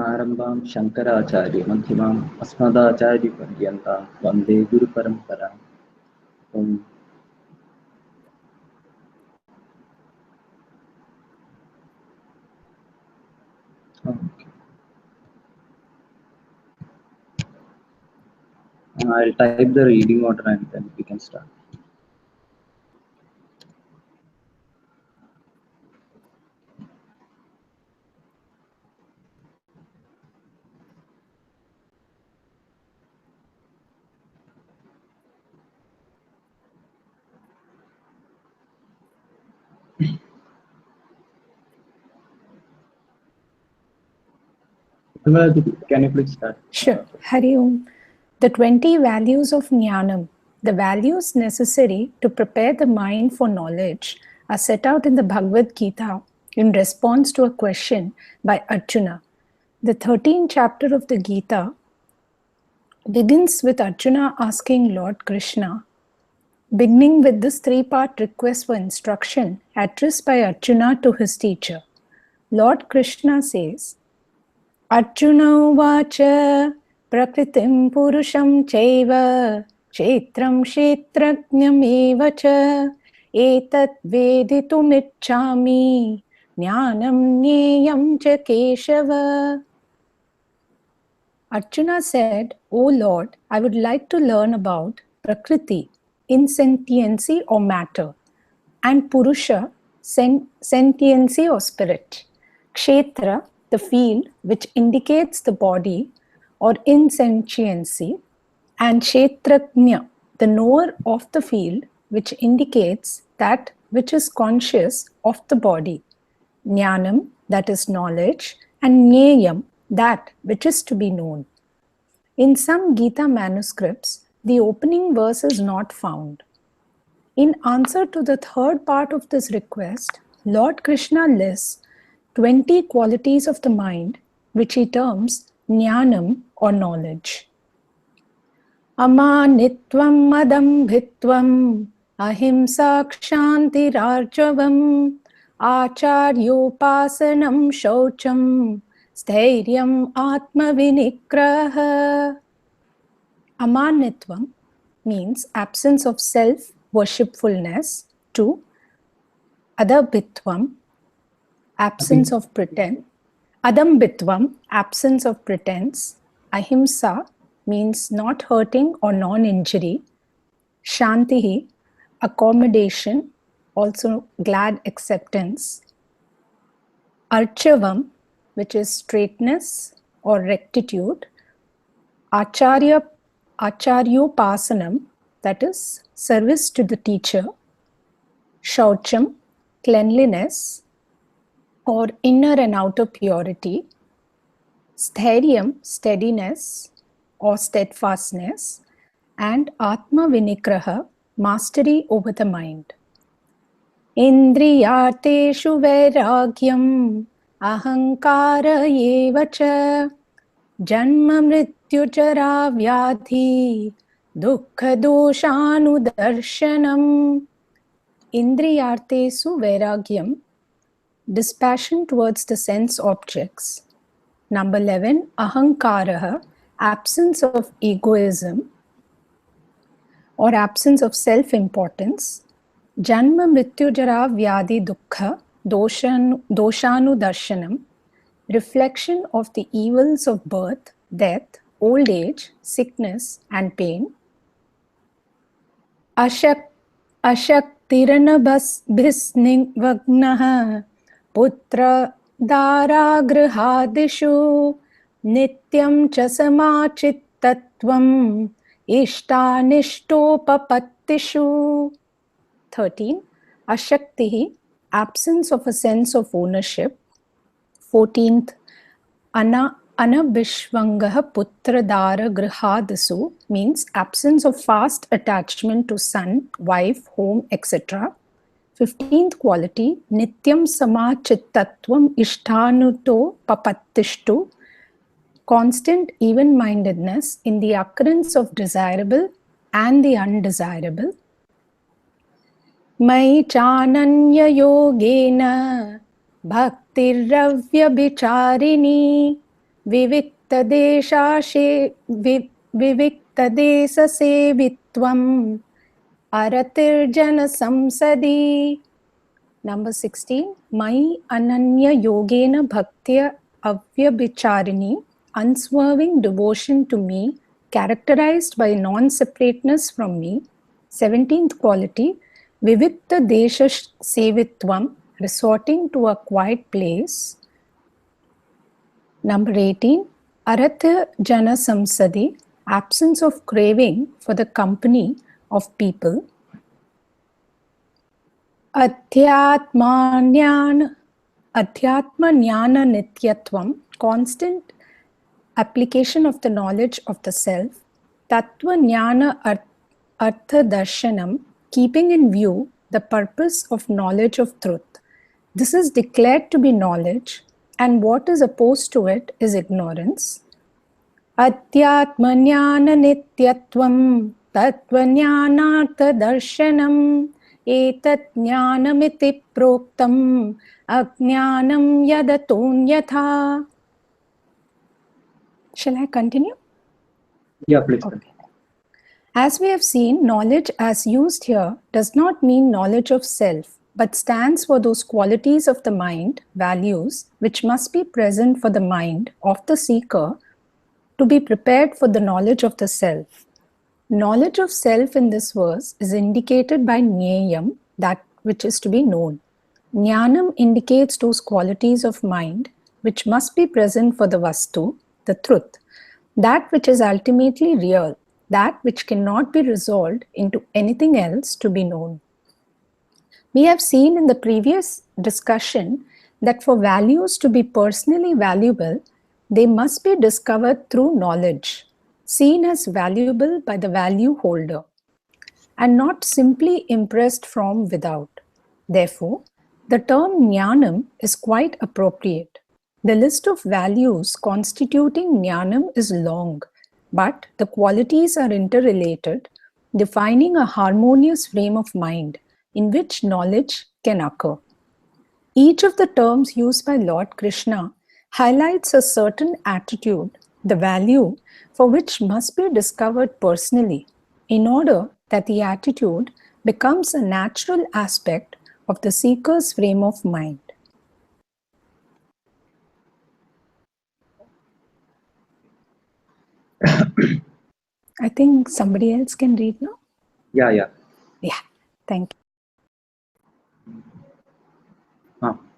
सदाशिवसमारम्भां शङ्कराचार्यमध्यमाम् अस्मदाचार्यपर्यन्तां वन्दे गुरुपरम्पराम्। ओम्। I'll type the reading order and then we can start. Can you please start? Sure. Hari Om. The 20 values of Jnanam, the values necessary to prepare the mind for knowledge, are set out in the Bhagavad Gita in response to a question by Arjuna. The 13th chapter of the Gita begins with Arjuna asking Lord Krishna, beginning with this three-part request for instruction addressed by Arjuna to his teacher. Lord Krishna says, Arjuna uvacha prakritim purusham chaiva kshetram kshetrajnam eva cha etat veditum ichchami jnanam jneyam cha keshava. Arjuna said, O Lord, I would like to learn about Prakriti, insentiency or matter, and Purusha, sentiency or spirit, Kshetra, the field which indicates the body or insentiency, and Kshetrajna, the knower of the field which indicates that which is conscious of the body, Jnanam, that is knowledge, and Jneyam, that which is to be known. In some Gita manuscripts, the opening verse is not found. In answer to the third part of this request, Lord Krishna lists 20 qualities of the mind, which he terms Jnanam or knowledge. Amanitvam madambhitvam ahimsa kshantirarjavam acharyopasanam shaucham stairyam atmavinigraha. Amanitvam means absence of self-worshipfulness. 2. Adambhitvam, absence of pretense. Adambhitvam, absence of pretense. Ahimsa means not hurting or non-injury. Shantihi, accommodation, also glad acceptance. Archavam, which is straightness or rectitude. Acharyopasanam, that is service to the teacher. Shaucham, cleanliness or inner and outer purity. Stairyam, steadiness or steadfastness. And Atma Vinigraha, mastery over the mind. Indriyarteshu vairagyam ahankara yevacha janma mrityu jara vyadhi dukkha doshanu darshanam. Indriyartesu vairagyam, dispassion towards the sense objects. Number 11, ahankaraha, absence of egoism or absence of self-importance. Janma mrityu jara vyadi dukkha doshanu darshanam, reflection of the evils of birth, death, old age, sickness and pain. Ashaktiranabhisnivagnaha putra daragrihadishu nityam cha samachittatvam ishtanishtopapatishu. 13. Ashaktihi, absence of a sense of ownership. 14th, Anabhishvangaha putra dara grihadasu means absence of fast attachment to son, wife, home, etc. 15th quality, Nityam samachittatvam ishthanuto papattishtu, constant even-mindedness in the occurrence of desirable and the undesirable. Mai chananya yogena bhaktirravya bicharini विविक्तदेशसेवित्वम् aratirjana Number 16, Mai Ananya Yogena Bhaktya Avyabhicharini, unswerving devotion to me, characterized by non-separateness from me. 17th quality, Vivikta Desha Sevitvam, resorting to a quiet place. Number 18, Aratha Jana Samsadi, absence of craving for the company of people. Adhyatma Jnana Nityatvam, constant application of the knowledge of the self. Tattva Jnana Artha Darshanam, keeping in view the purpose of knowledge of truth. This is declared to be knowledge, and what is opposed to it is ignorance. Adhyatma Jnana Nityatvam, Tattva Jnana Artha Darshanam, Etat jnanamiti proktam ajnanam yadatonyatha. Shall I continue? Yeah, please. Okay. As we have seen, knowledge as used here does not mean knowledge of self, but stands for those qualities of the mind, values, which must be present for the mind of the seeker to be prepared for the knowledge of the self. Knowledge of self in this verse is indicated by Jnayam, that which is to be known. Jnanam indicates those qualities of mind which must be present for the Vastu, the truth, that which is ultimately real, that which cannot be resolved into anything else to be known. We have seen in the previous discussion that for values to be personally valuable, they must be discovered through knowledge, seen as valuable by the value holder, and not simply impressed from without. Therefore, the term Jnanam is quite appropriate. The list of values constituting Jnanam is long, but the qualities are interrelated, defining a harmonious frame of mind in which knowledge can occur. Each of the terms used by Lord Krishna highlights a certain attitude, the value for which must be discovered personally, in order that the attitude becomes a natural aspect of the seeker's frame of mind. I think somebody else can read now. Yeah. Yeah, thank you.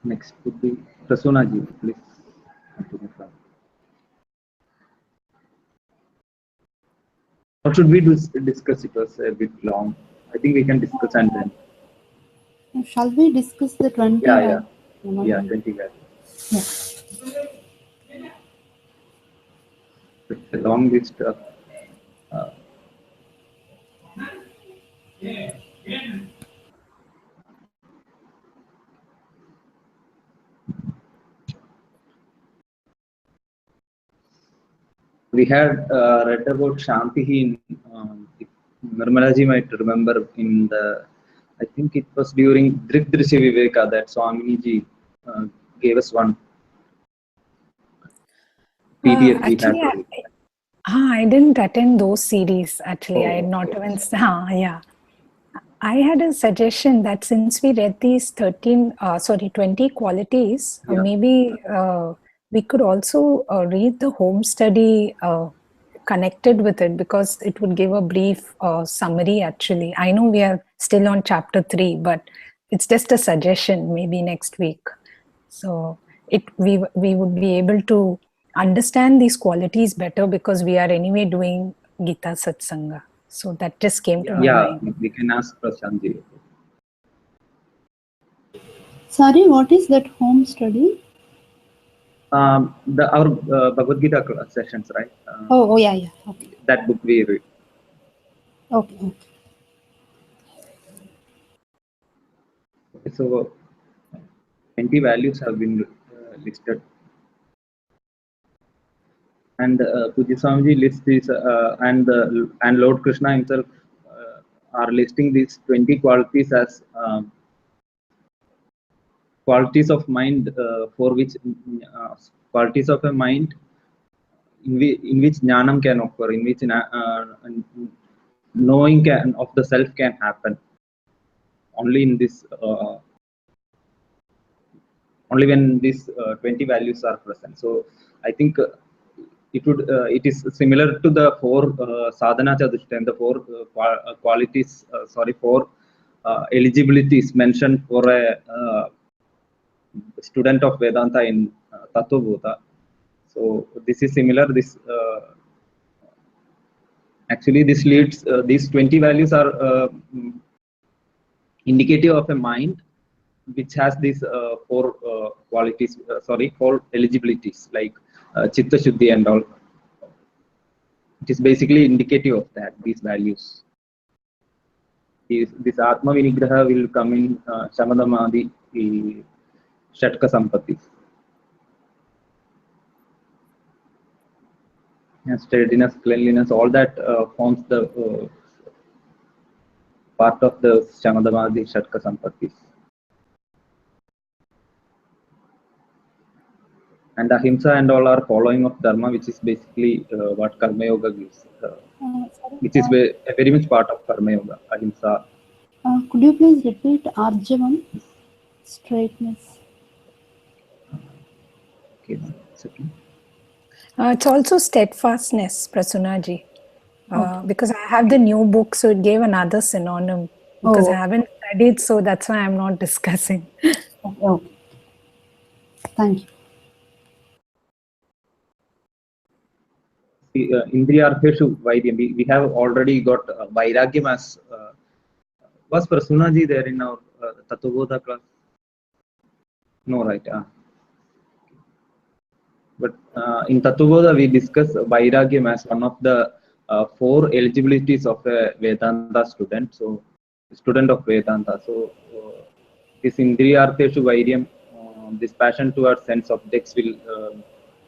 Next would be Prasoona ji, please continue from. Or should we discuss? It was a bit long. I think we can discuss and then. Shall we discuss the 20? Yeah, 20 values. Yeah. It's a long list of. We had read about Shanti in Nirmala ji might remember in the, I think it was during Drisya Viveka that Swamini ji gave us one PDF. Actually, I didn't attend those series. Actually, I had not even. Yeah. I had a suggestion that since we read these 20 qualities, maybe we could also read the home study connected with it, because it would give a brief summary actually. I know we are still on chapter 3, but it's just a suggestion, maybe next week. So we would be able to understand these qualities better, because we are anyway doing Gita Satsanga. So that just came to my mind. Yeah, we can ask Prashant ji. Sorry, what is that home study? Our Bhagavad Gita sessions, right? Yeah. Okay. That book we read. Okay. So 20 values have been listed. And Pujya Swamiji lists these, and Lord Krishna himself are listing these 20 qualities as qualities of mind, for which qualities of a mind in which jnanam can occur, in which knowing of the self can happen only in this only when these 20 values are present. So I think it is similar to the four sadhana chatushtayam, the four qualities, four eligibilities mentioned for a student of Vedanta in Tattvabodha. So this is similar. This actually this leads, these 20 values are indicative of a mind which has these four qualities, four eligibilities like chitta shuddhi and all. It is basically indicative of that, these values. This atma vinigraha will come in shamadamadi shatka sampatti. Steadiness, cleanliness, all that forms the part of the shamadamadi shatka sampattis. And ahimsa and all are following of dharma, which is basically what karma yoga gives, which is very much part of karma yoga, ahimsa. Could you please repeat arjavam? Straightness. Okay, second. It's also steadfastness, Prasannaji. Because I have the new book, so it gave another synonym. Because I haven't studied, so that's why I'm not discussing. Okay. Thank you. Indriyartheshu Vairyam. We have already got Vairagyam as. Was Prasannaji there in our Tattvabodha class? No, right? But in Tattvabodha, we discuss Vairagyam as one of the four eligibilities of a Vedanta student. So, student of Vedanta. So, this Indriyartheshu Vairyam, this passion towards sense objects will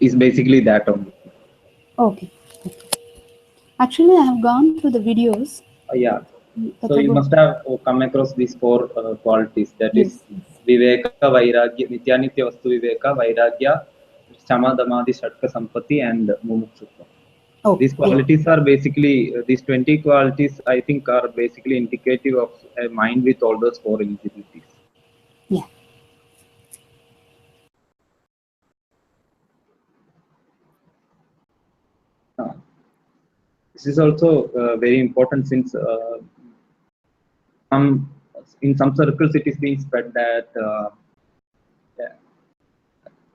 is basically that only. Okay. Actually, I have gone through the videos. Yeah. So you must have come across these four qualities. That is Viveka, Vairagya, Nityanitya Vastu Viveka, Vairagya, Shama, Damadi, Shatka Sampatti, and Mumukshutva. Oh, These qualities are basically, these 20 qualities, I think, are basically indicative of a mind with all those four eligibilities. Yeah. This is also very important since in some circles it is being spread that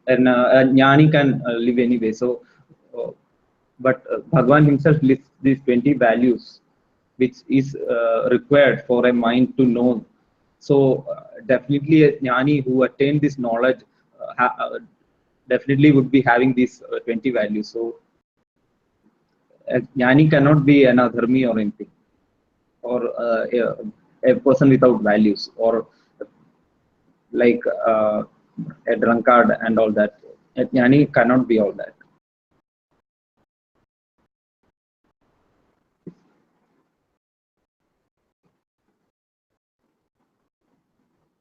a jnani can live anyway. So, but Bhagwan himself lists these 20 values, which is required for a mind to know. So, definitely a jnani who attained this knowledge definitely would be having these 20 values. So, a jnani cannot be an adharmi or anything, or a person without values, or like a drunkard and all that. A jnani cannot be all that.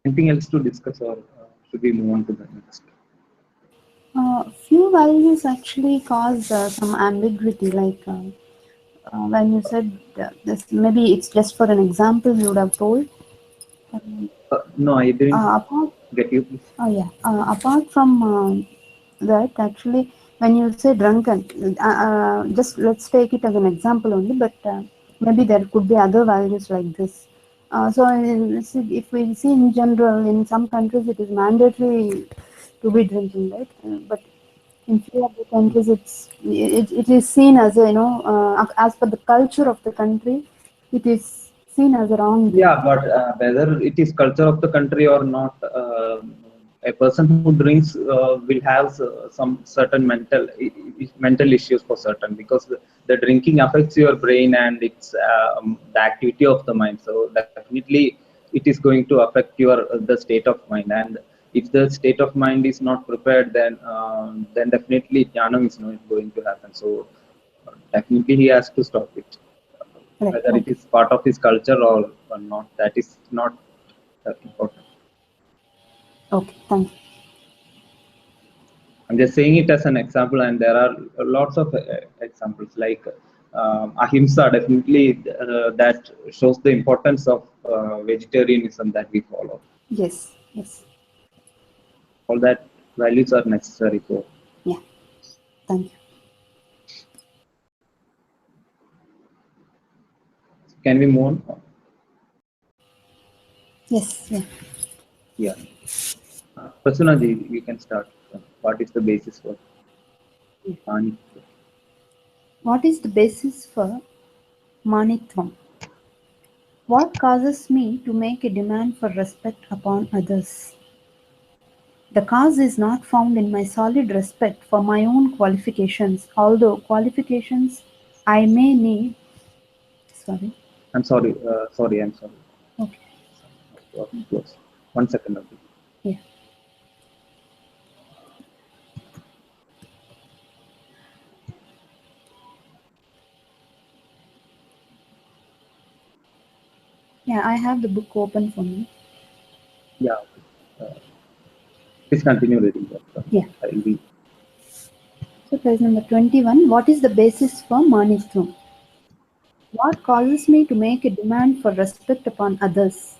Anything else to discuss, or should we move on to the next? Few values actually cause some ambiguity, like when you said this, maybe it's just for an example you would have told. No, I didn't get you. Please. Oh yeah. Apart from that, actually, when you say drunken, just let's take it as an example only, but maybe there could be other values like this. So if we see in general, in some countries it is mandatory to be drinking, right? But in few of the countries, it is seen as a, as per the culture of the country, it is seen as a wrong. Yeah, but whether it is culture of the country or not, a person who drinks will have some certain mental issues for certain, because the drinking affects your brain and it's the activity of the mind. So definitely it is going to affect the state of mind, and if the state of mind is not prepared, then definitely jnanam is not going to happen. So definitely he has to stop it. Right, Whether it is part of his culture or not, that is not that important. Okay, thank you. I'm just saying it as an example, and there are lots of examples like ahimsa. Definitely, that shows the importance of vegetarianism that we follow. Yes, yes. All that values are necessary for. Yeah. Thank you. Can we move on? Yes, yeah. Yeah. Prasunaji, you can start. What is the basis for Manitva? What is the basis for Manitvam? What causes me to make a demand for respect upon others? The cause is not found in my solid respect for my own qualifications, although qualifications I may need. Sorry. I'm sorry. I'm sorry. Okay. Close. 1 second. Okay. Yeah. Yeah, I have the book open for me. Yeah. Please continue reading that. Yeah. I will be. So page number 21. What is the basis for Manitvam? What causes me to make a demand for respect upon others?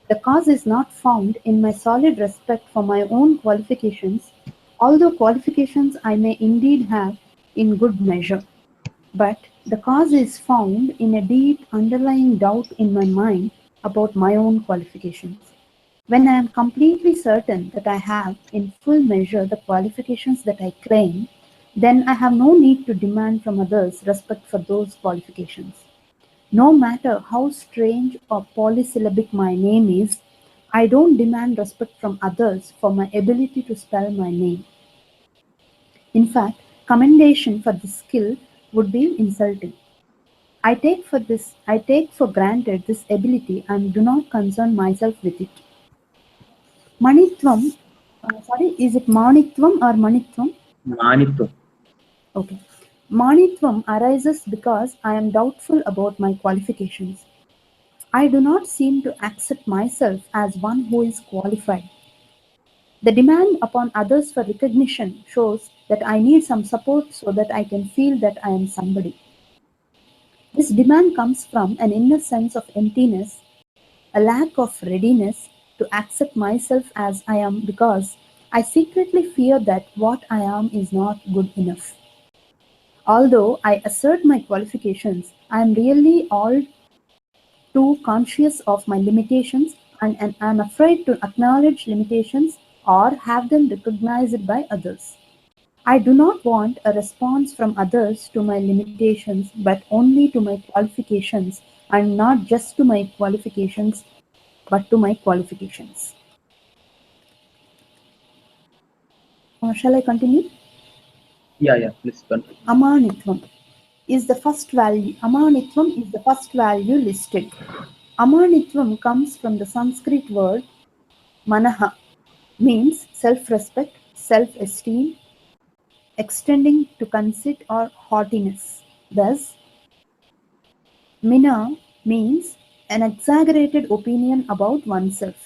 The cause is not found in my solid respect for my own qualifications, although qualifications I may indeed have in good measure. But the cause is found in a deep underlying doubt in my mind about my own qualifications. When I am completely certain that I have in full measure the qualifications that I claim, then I have no need to demand from others respect for those qualifications. No matter how strange or polysyllabic my name is, I don't demand respect from others for my ability to spell my name. In fact, commendation for this skill would be insulting. I take for granted this ability and do not concern myself with it. Manitvam, is it Manitvam or Manitvam? Manitva. Okay. Manitvam arises because I am doubtful about my qualifications. I do not seem to accept myself as one who is qualified. The demand upon others for recognition shows that I need some support so that I can feel that I am somebody. This demand comes from an inner sense of emptiness, a lack of readiness to accept myself as I am because I secretly fear that what I am is not good enough. Although I assert my qualifications, I am really all too conscious of my limitations and am afraid to acknowledge limitations or have them recognized by others. I do not want a response from others to my limitations, but only to my qualifications, and not just to my qualifications, but to my qualifications. Shall I continue? Yeah. Please continue. Amanitvam is the first value. Amanitvam is the first value listed. Amanitvam comes from the Sanskrit word manaha, means self-respect, self-esteem, extending to conceit or haughtiness. Thus, mina means an exaggerated opinion about oneself.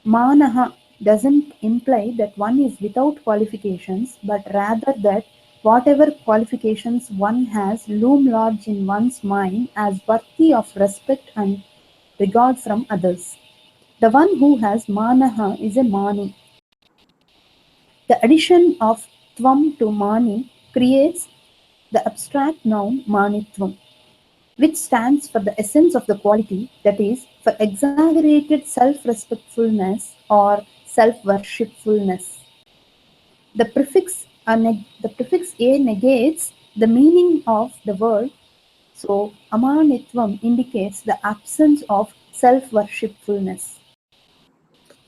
Manaha doesn't imply that one is without qualifications, but rather that whatever qualifications one has loom large in one's mind as worthy of respect and regard from others. The one who has manaha is a mani. The addition of tvam to mani creates the abstract noun manitvam, which stands for the essence of the quality, that is, for exaggerated self-respectfulness or self-worshipfulness. The prefix a negates the meaning of the word, so amanitvam indicates the absence of self-worshipfulness.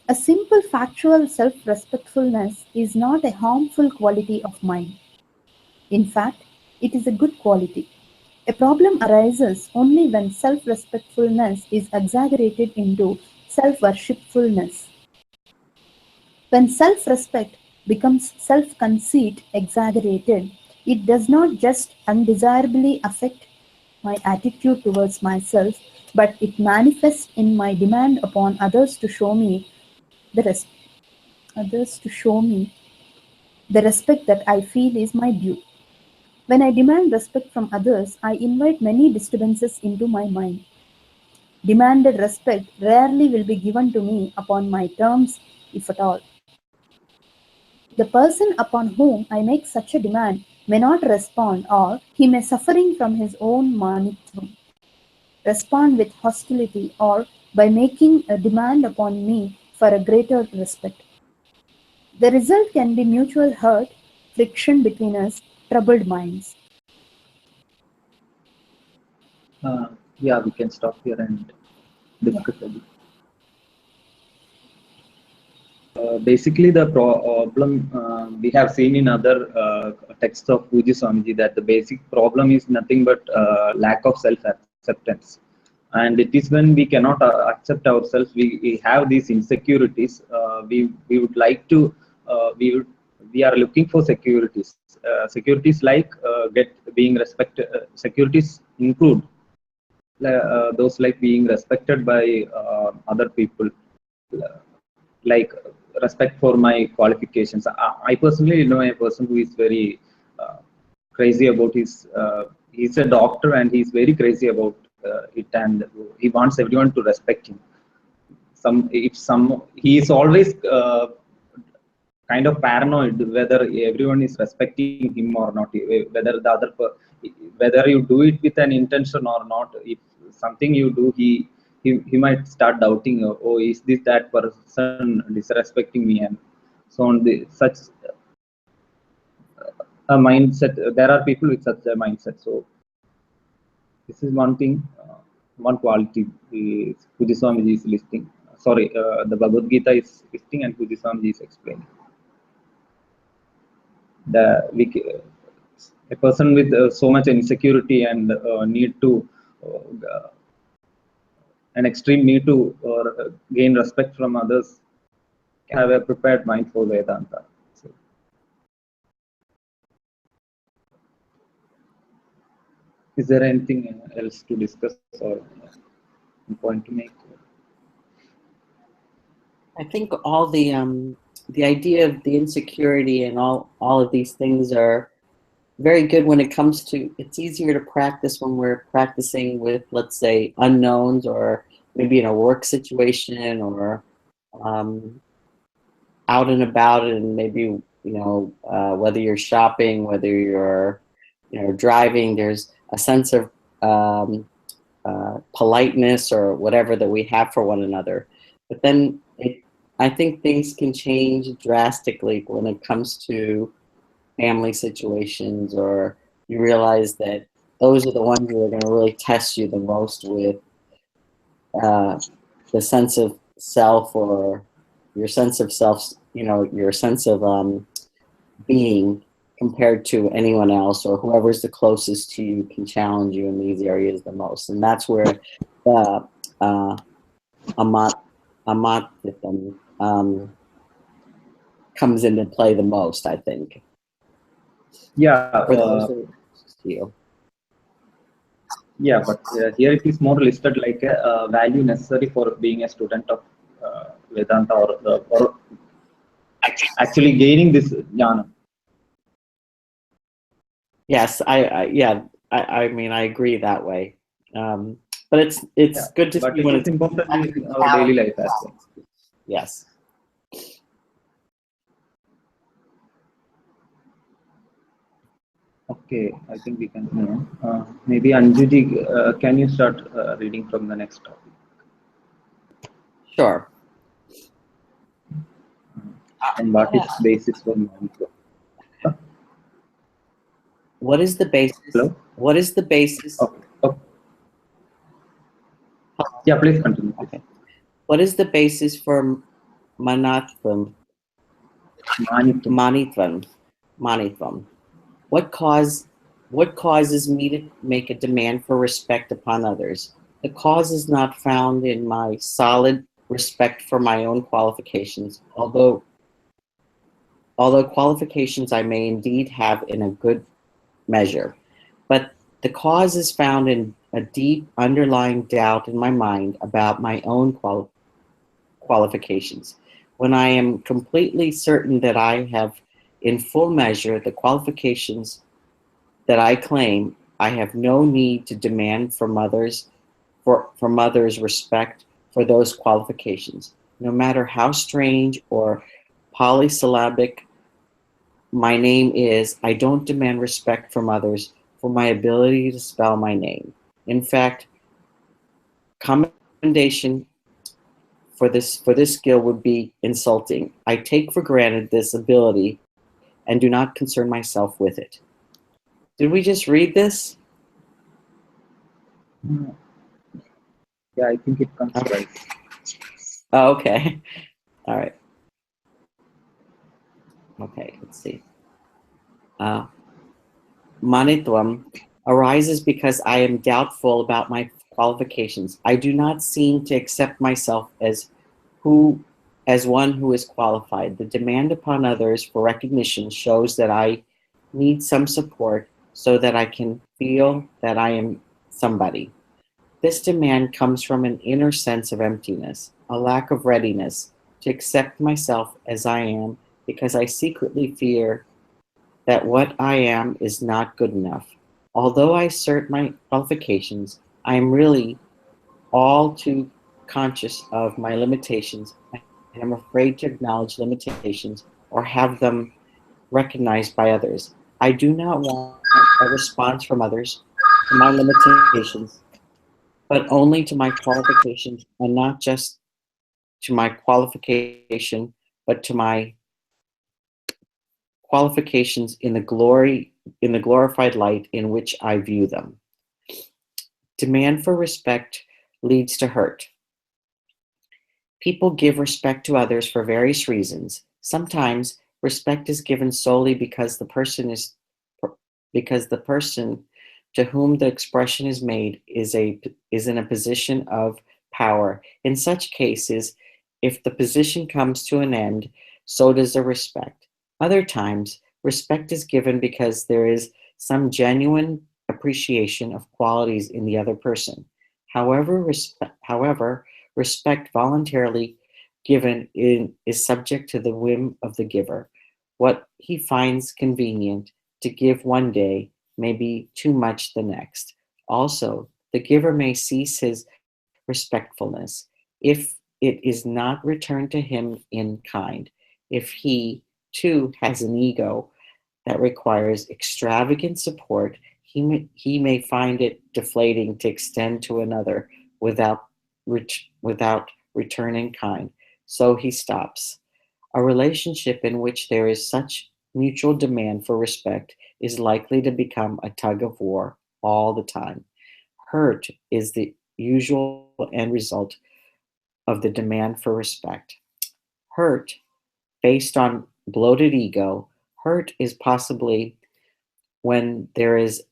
A simple factual self-respectfulness is not a harmful quality of mind. In fact, it is a good quality. A problem arises only when self-respectfulness is exaggerated into self-worshipfulness. When self-respect becomes self-conceit exaggerated, it does not just undesirably affect my attitude towards myself, but it manifests in my demand upon others to show me The respect that I feel is my due. When I demand respect from others, I invite many disturbances into my mind. Demanded respect rarely will be given to me upon my terms, if at all. The person upon whom I make such a demand may not respond, or he may, suffering from his own manitvam, respond with hostility, or by making a demand upon me for a greater respect. The result can be mutual hurt, friction between us, troubled minds. Yeah, we can stop here and discuss a bit. Basically, the problem we have seen in other texts of Puji Swamiji that the basic problem is nothing but lack of self-acceptance. And it is when we cannot accept ourselves, we have these insecurities. We would like to, we are looking for securities. Securities like being respected. Securities include those like being respected by other people, like respect for my qualifications. I personally know a person who is very crazy about his. He's a doctor and he's very crazy about it, and he wants everyone to respect him. He is always kind of paranoid whether everyone is respecting him or not, whether whether you do it with an intention or not. If something you do, he might start doubting, oh, is this that person disrespecting me, and so on. Such a mindset, there are people with such a mindset. So this is one thing, one quality Puji Swamiji is listing. Sorry, the Bhagavad Gita is listing and Puji Swamiji is explaining. A person with so much insecurity and need to an extreme need to gain respect from others can have a prepared mind for Vedanta. So, is there anything else to discuss or point to make? I think all the idea of the insecurity and all of these things are very good when it comes to, it's easier to practice when we're practicing with, let's say, unknowns, or maybe in a work situation, or out and about, and maybe, whether you're shopping, whether you're, driving, there's a sense of politeness or whatever that we have for one another. But then I think things can change drastically when it comes to family situations, or you realize that those are the ones who are going to really test you the most with the sense of self, or your sense of self, your sense of being compared to anyone else, or whoever's the closest to you can challenge you in these areas the most. And that's where the amatitham comes into play the most, I think. Yeah, For those that are closest to you. Yeah, but here it is more listed like a value necessary for being a student of Vedanta, or actually gaining this jnana. Yes, I mean, I agree that way. But it's good to see when it's important in our daily life as well. Yes. Okay, I think we can move on. Maybe Anjuji, can you start reading from the next topic? Sure. And what is basis for mantra? What is the basis? Hello? What is the basis? Okay. Yeah, please continue. Okay. What is the basis for manitvam? Manitvam. What causes me to make a demand for respect upon others? The cause is not found in my solid respect for my own qualifications, although qualifications I may indeed have in a good measure. But the cause is found in a deep underlying doubt in my mind about my own qualifications. When I am completely certain that I have in full measure the qualifications that I claim, I have no need to demand from others respect for those qualifications. No matter how strange or polysyllabic my name is, I don't demand respect from others for my ability to spell my name. In fact, commendation for this skill would be insulting. I take for granted this ability and do not concern myself with it. Did we just read this? Yeah, I think it comes Okay. right. Oh, okay. All right. Okay, let's see. Manitvam arises because I am doubtful about my qualifications. I do not seem to accept myself as one who is qualified. The demand upon others for recognition shows that I need some support so that I can feel that I am somebody. This demand comes from an inner sense of emptiness, a lack of readiness to accept myself as I am, because I secretly fear that what I am is not good enough. Although I assert my qualifications, I am really all too conscious of my limitations and am afraid to acknowledge limitations or have them recognized by others. I do not want a response from others to my limitations, but only to my qualifications, and not just to my qualification, but to my qualifications in the glorified light in which I view them. Demand for respect leads to hurt. People give respect to others for various reasons. Sometimes respect is given solely because the person to whom the expression is made is in a position of power. In such cases, if the position comes to an end, so does the respect. Other times, respect is given because there is some genuine appreciation of qualities in the other person. However, respect voluntarily given is subject to the whim of the giver. What he finds convenient to give one day may be too much the next. Also, the giver may cease his respectfulness if it is not returned to him in kind. If he, too, has an ego that requires extravagant support, he may find it deflating to extend to another without return in kind. So he stops. A relationship in which there is such mutual demand for respect is likely to become a tug of war all the time. Hurt is the usual end result of the demand for respect. Hurt, based on bloated ego, hurt is possibly when there is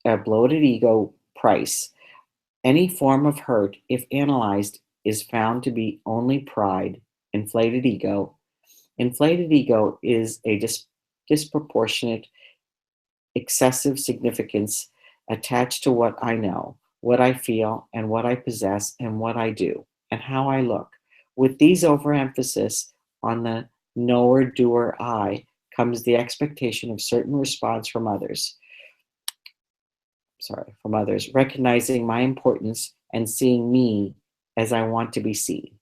a bloated ego price. Any form of hurt, if analyzed, is found to be only pride, inflated ego. Inflated ego is a disproportionate, excessive significance attached to what I know, what I feel, and what I possess, and what I do, and how I look. With these overemphasis on the knower-doer I comes the expectation of certain response from others. Recognizing my importance and seeing me as I want to be seen.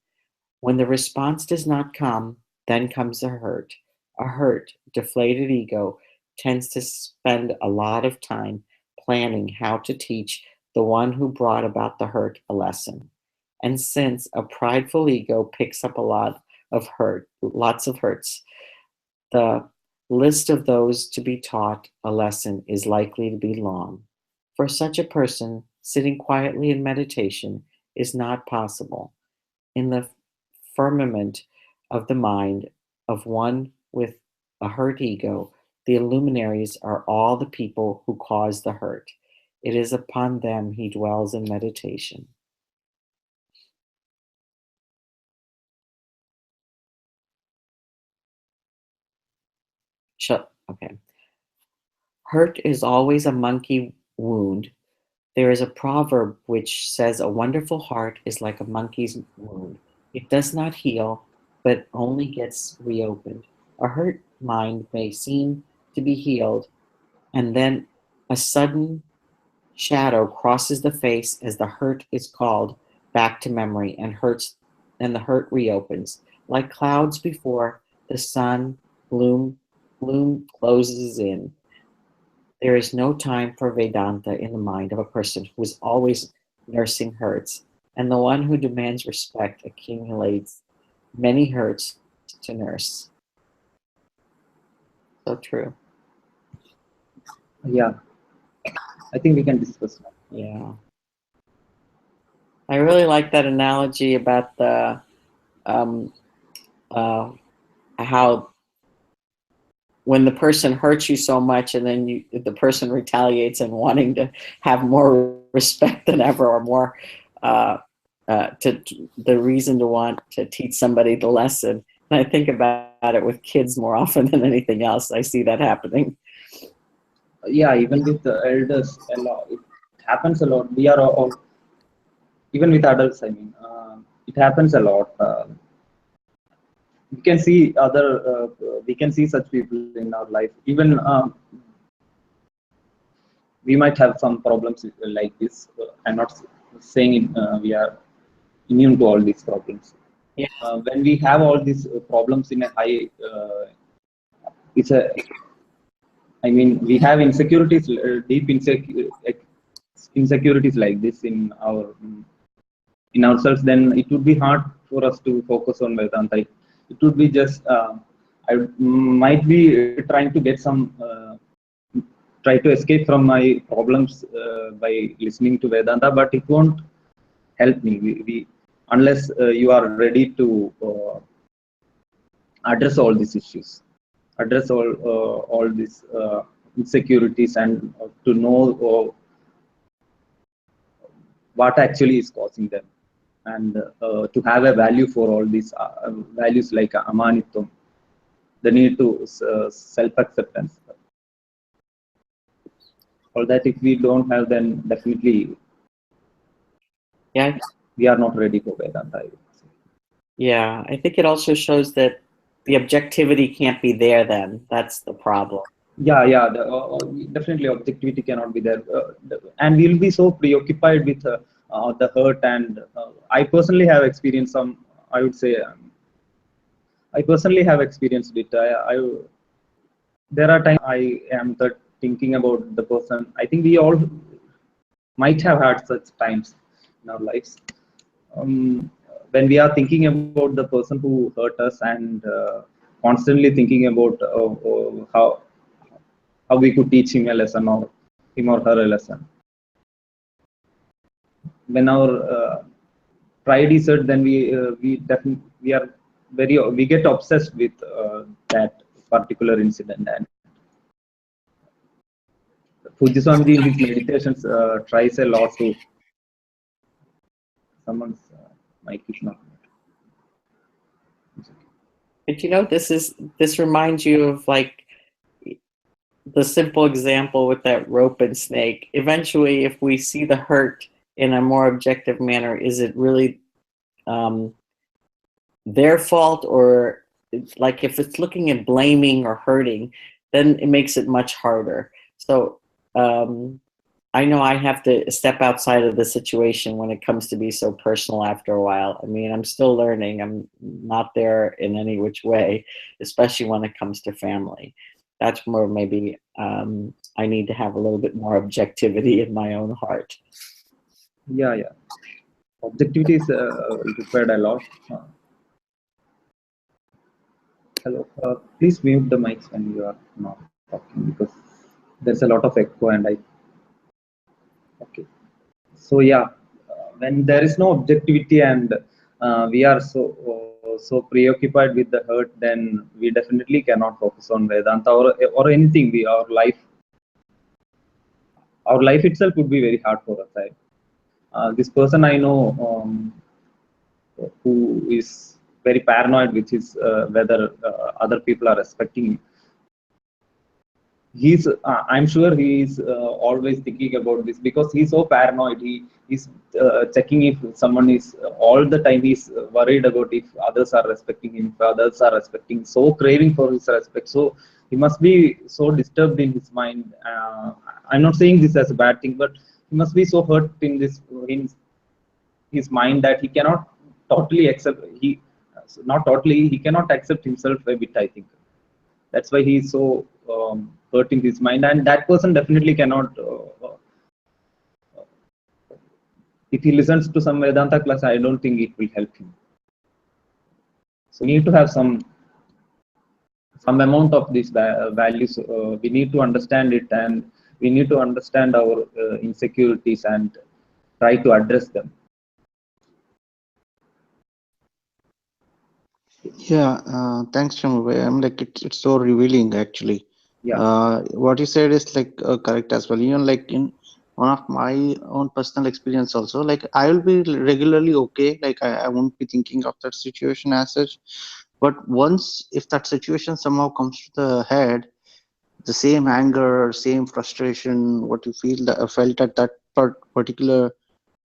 When the response does not come, then comes a hurt. A hurt, deflated ego tends to spend a lot of time planning how to teach the one who brought about the hurt a lesson. And since a prideful ego picks up lots of hurts, the list of those to be taught a lesson is likely to be long. For such a person, sitting quietly in meditation is not possible. In the firmament of the mind of one with a hurt ego, the luminaries are all the people who cause the hurt. It is upon them he dwells in meditation. Okay. Hurt is always a monkey wound. There is a proverb which says a wonderful heart is like a monkey's wound. It does not heal, but only gets reopened. A hurt mind may seem to be healed, and then a sudden shadow crosses the face as the hurt is called back to memory and the hurt reopens. Like clouds before the sun, bloom closes in. There is no time for Vedanta in the mind of a person who is always nursing hurts, and the one who demands respect accumulates many hurts to nurse. So true. Yeah, I think we can discuss now. Yeah. I really like that analogy about the how when the person hurts you so much and then the person retaliates and wanting to have more respect than ever, or more the reason to want to teach somebody the lesson. And I think about it with kids more often than anything else. I see that happening. Yeah, even with the elders, a lot, it happens a lot. We are all, even with adults, I mean, it happens a lot. We can see we can see such people in our life. Even we might have some problems like this. I'm not saying we are immune to all these problems. Yeah. When we have all these problems in a high, it's a, I mean, we have insecurities, deep insecurities like this in ourselves. Then it would be hard for us to focus on Vedanta. It would be just I might be trying to get some try to escape from my problems by listening to Vedanta, but it won't help me. Unless you are ready to address all these issues, address all these insecurities, and to know what actually is causing them, and to have a value for all these values like amanitvam, the need to self-acceptance. All that if we don't have, then definitely Yeah. we are not ready for Vedanta, I would say. Yeah, I think it also shows that the objectivity can't be there then. That's the problem. Yeah, definitely objectivity cannot be there, and we'll be so preoccupied with the hurt. And I personally have experienced some. I would say I personally have experienced it. There are times I am thinking about the person. I think we all might have had such times in our lives. When we are thinking about the person who hurt us, and constantly thinking about how we could teach him a lesson, or him or her a lesson. When our pride is hurt, then we definitely we get obsessed with that particular incident. And Fuji Swamiji in his meditations tries a lot to. Someone's mic is not. But you know, this reminds you of like the simple example with that rope and snake. Eventually, if we see the hurt in a more objective manner, is it really their fault? Or like if it's looking at blaming or hurting, then it makes it much harder. So I know I have to step outside of the situation when it comes to be so personal after a while. I mean, I'm still learning. I'm not there in any which way, especially when it comes to family. That's more maybe I need to have a little bit more objectivity in my own heart. Yeah. Objectivity is required a lot. Hello. Please mute the mics when you are not talking, because there's a lot of echo, and okay. So yeah, when there is no objectivity, and we are so preoccupied with the hurt, then we definitely cannot focus on Vedanta or anything. Our life itself would be very hard for us. This person I know, who is very paranoid with his whether other people are respecting him. he's I'm sure he is always thinking about this, because he's so paranoid. He is checking if someone is all the time. He's worried about if others are respecting him, if others are respecting, so craving for his respect. So he must be so disturbed in his mind. I'm not saying this as a bad thing, but he must be so hurt in his mind that he cannot totally accept, he not totally, he cannot accept himself a bit, I think. That's why he is so hurt in his mind, and that person definitely cannot if he listens to some Vedanta class, I don't think it will help him. So we need to have some amount of these values. We need to understand it, and we need to understand our insecurities and try to address them. Yeah, thanks, Shamu. I'm like it's so revealing actually. Yeah. What you said is like correct as well. Even like in one of my own personal experience also, like I will be regularly okay. Like I won't be thinking of that situation as such. But once if that situation somehow comes to the head, the same anger, same frustration, what you felt at that particular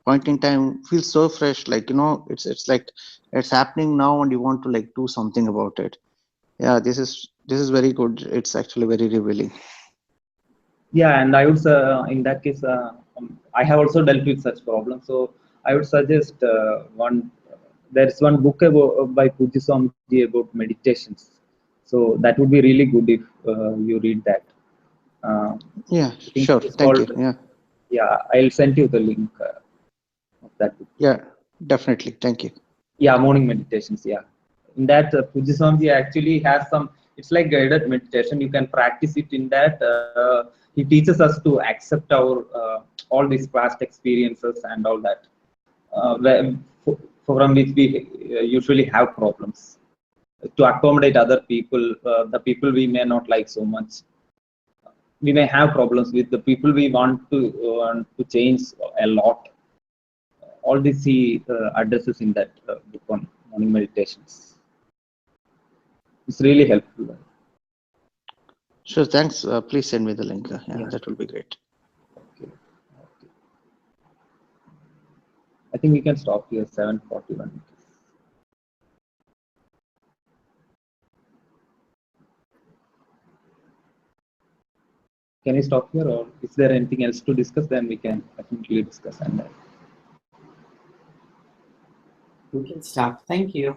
point in time feels so fresh. Like it's like it's happening now, and you want to like do something about it. Yeah, this is very good. It's actually very revealing. Yeah, and I would say in that case, I have also dealt with such problems. So I would suggest one. There's one book by Puji Swamiji about meditations. So that would be really good if you read that. Yeah, I think sure. it's Thank called. you. Yeah. Yeah, I'll send you the link of that book. Yeah, definitely. Thank you. Yeah, morning meditations. Yeah, in that Puji Swamiji actually has some. It's like guided meditation. You can practice it in that. He teaches us to accept our all these past experiences and all that, from which we usually have problems, to accommodate other people, the people we may not like so much. We may have problems with the people we want to change a lot. All this he addresses in that book on morning meditations. It's really helpful. Sure. Thanks. Please send me the link. Yeah, Yeah. that will be great. Okay. I think we can stop here. 7:41. Can we stop here, or is there anything else to discuss? Then we can definitely discuss. And We can stop. Thank you.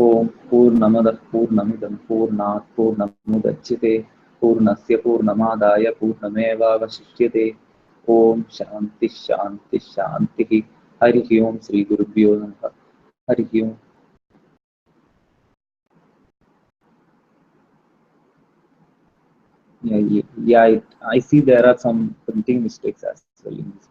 Om Purnamada Purnamidam Purnat Purnamudachyate Purnasya Purnamadaya Purnamevavashishyate. Om Shanti Shanti Shanti. Hari Om Sri Gurubhyo Namaha. Hari Om. Yeah, I see there are some printing mistakes as well in this.